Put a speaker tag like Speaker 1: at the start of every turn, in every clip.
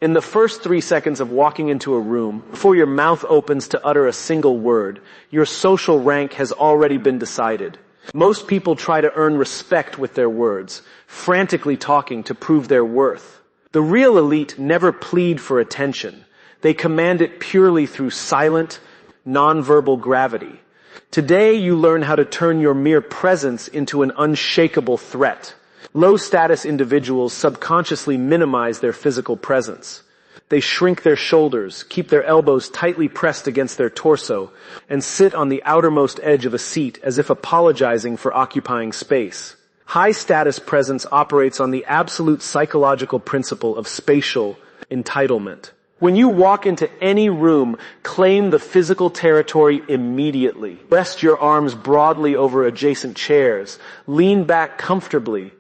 Speaker 1: In the first 3 seconds of walking into a room, before your mouth opens to utter a single word, your social rank has already been decided. Most people try to earn respect with their words, frantically talking to prove their worth. The real elite never plead for attention. They command it purely through silent, nonverbal gravity. Today you learn how to turn your mere presence into an unshakable threat. Low-status individuals subconsciously minimize their physical presence. They shrink their shoulders, keep their elbows tightly pressed against their torso, and sit on the outermost edge of a seat as if apologizing for occupying space. High-status presence operates on the absolute psychological principle of spatial entitlement. When you walk into any room, claim the physical territory immediately. Rest your arms broadly over adjacent chairs, lean back comfortably,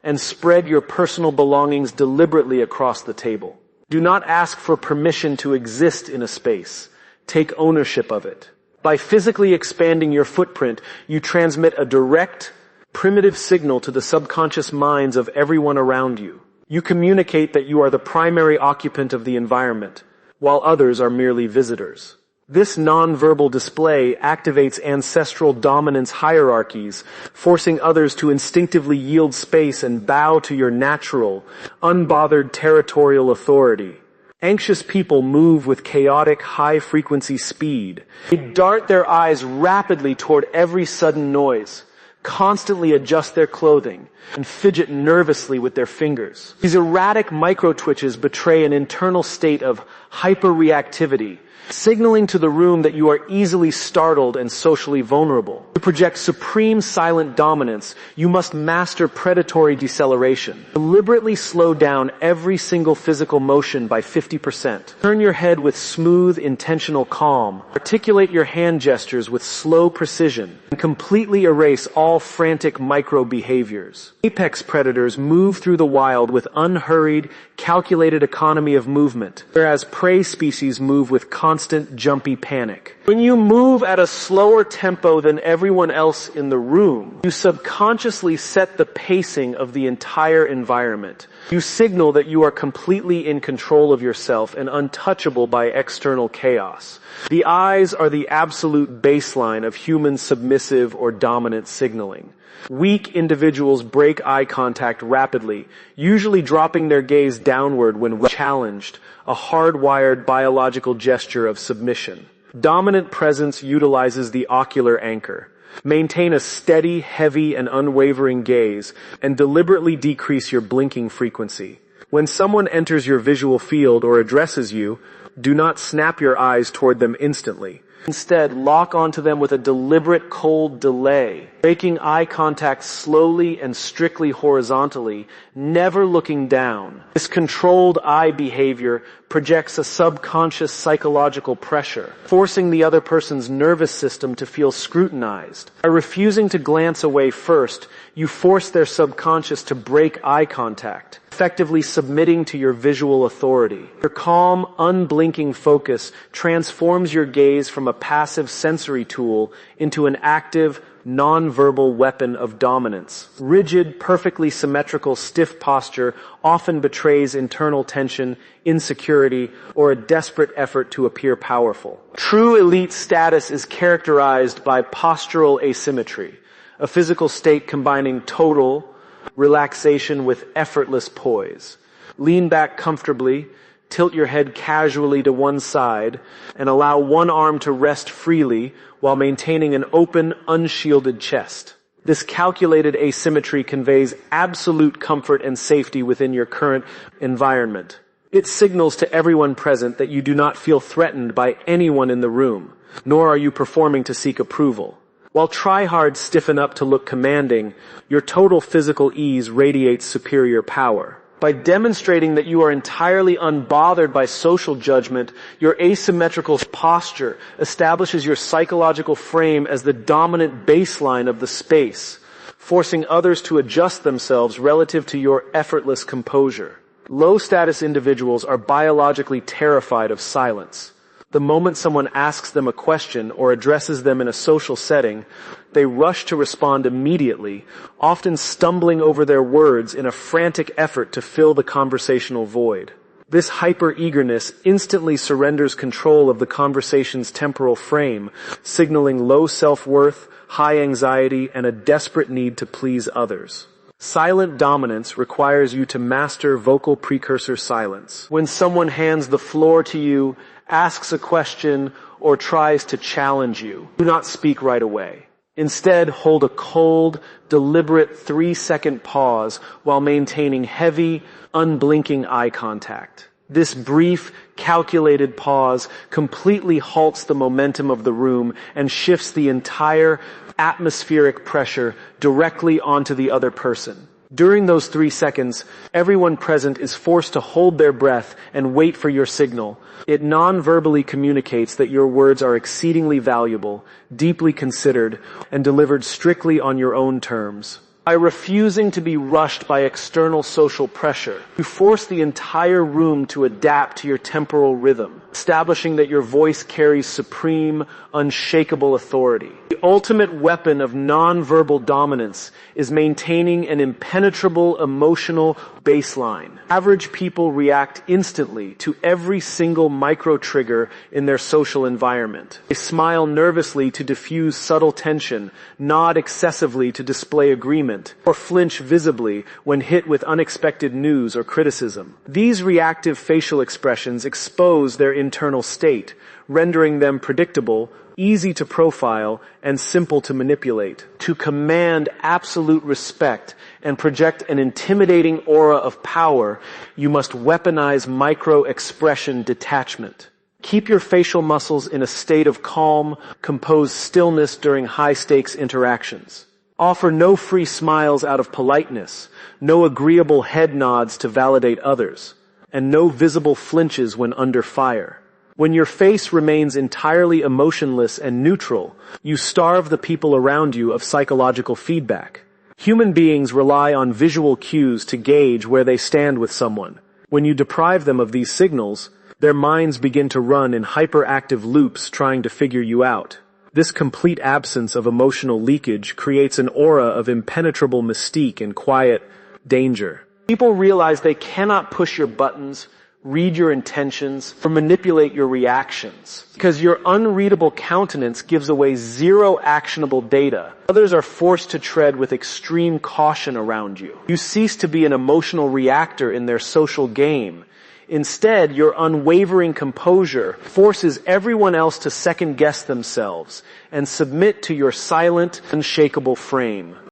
Speaker 1: and spread your personal belongings deliberately across the table. Do not ask for permission to exist in a space. Take ownership of it. By physically expanding your footprint, you transmit a direct, primitive signal to the subconscious minds of everyone around you. You communicate that you are the primary occupant of the environment, while others are merely visitors. This nonverbal display activates ancestral dominance hierarchies, forcing others to instinctively yield space and bow to your natural, unbothered territorial authority. Anxious people move with chaotic, high-frequency speed. They dart their eyes rapidly toward every sudden noise, constantly adjust their clothing, and fidget nervously with their fingers. These erratic micro-twitches betray an internal state of hyperreactivity, signaling to the room that you are easily startled and socially vulnerable. To project supreme silent dominance, you must master predatory deceleration. Deliberately slow down every single physical motion by 50%. Turn your head with smooth, intentional calm. Articulate your hand gestures with slow precision, and completely erase all frantic micro-behaviors. Apex predators move through the wild with unhurried, calculated economy of movement, whereas prey species move with constant, jumpy panic. When you move at a slower tempo than everyone else in the room, you subconsciously set the pacing of the entire environment. You signal that you are completely in control of yourself and untouchable by external chaos. The eyes are the absolute baseline of human submissive or dominant signaling. Weak individuals break eye contact rapidly, usually dropping their gaze downward when challenged, a hardwired biological gesture of submission. Dominant presence utilizes the ocular anchor. Maintain a steady, heavy, and unwavering gaze, and deliberately decrease your blinking frequency. When someone enters your visual field or addresses you, do not snap your eyes toward them instantly. Instead, lock onto them with a deliberate cold delay, breaking eye contact slowly and strictly horizontally, never looking down. This controlled eye behavior projects a subconscious psychological pressure, forcing the other person's nervous system to feel scrutinized. By refusing to glance away first, you force their subconscious to break eye contact, effectively submitting to your visual authority. Your calm, unblinking focus transforms your gaze from a passive sensory tool into an active, non-verbal weapon of dominance. Rigid, perfectly symmetrical, stiff posture often betrays internal tension, insecurity, or a desperate effort to appear powerful. True elite status is characterized by postural asymmetry, a physical state combining total relaxation with effortless poise. Lean back comfortably, tilt your head casually to one side, and allow one arm to rest freely while maintaining an open, unshielded chest. This calculated asymmetry conveys absolute comfort and safety within your current environment. It signals to everyone present that you do not feel threatened by anyone in the room, nor are you performing to seek approval. While tryhards stiffen up to look commanding, your total physical ease radiates superior power. By demonstrating that you are entirely unbothered by social judgment, your asymmetrical posture establishes your psychological frame as the dominant baseline of the space, forcing others to adjust themselves relative to your effortless composure. Low-status individuals are biologically terrified of silence. The moment someone asks them a question or addresses them in a social setting, they rush to respond immediately, often stumbling over their words in a frantic effort to fill the conversational void. This hyper-eagerness instantly surrenders control of the conversation's temporal frame, signaling low self-worth, high anxiety, and a desperate need to please others. Silent dominance requires you to master vocal precursor silence. When someone hands the floor to you, asks a question, or tries to challenge you, do not speak right away. Instead, hold a cold, deliberate 3-second pause while maintaining heavy, unblinking eye contact. This brief, calculated pause completely halts the momentum of the room and shifts the entire atmospheric pressure directly onto the other person. During those 3 seconds, everyone present is forced to hold their breath and wait for your signal. It non-verbally communicates that your words are exceedingly valuable, deeply considered, and delivered strictly on your own terms. By refusing to be rushed by external social pressure, you force the entire room to adapt to your temporal rhythm, establishing that your voice carries supreme, unshakable authority. The ultimate weapon of nonverbal dominance is maintaining an impenetrable emotional baseline. Average people react instantly to every single micro-trigger in their social environment. They smile nervously to diffuse subtle tension, nod excessively to display agreement, or flinch visibly when hit with unexpected news or criticism. These reactive facial expressions expose their internal state, rendering them predictable, easy to profile, and simple to manipulate. To command absolute respect and project an intimidating aura of power, you must weaponize microexpression detachment. Keep your facial muscles in a state of calm, composed stillness during high-stakes interactions. Offer no free smiles out of politeness, no agreeable head nods to validate others, and no visible flinches when under fire. When your face remains entirely emotionless and neutral, you starve the people around you of psychological feedback. Human beings rely on visual cues to gauge where they stand with someone. When you deprive them of these signals, their minds begin to run in hyperactive loops trying to figure you out. This complete absence of emotional leakage creates an aura of impenetrable mystique and quiet danger. People realize they cannot push your buttons, read your intentions, or manipulate your reactions, because your unreadable countenance gives away zero actionable data. Others are forced to tread with extreme caution around you. You cease to be an emotional reactor in their social game. Instead, your unwavering composure forces everyone else to second-guess themselves and submit to your silent, unshakable frame.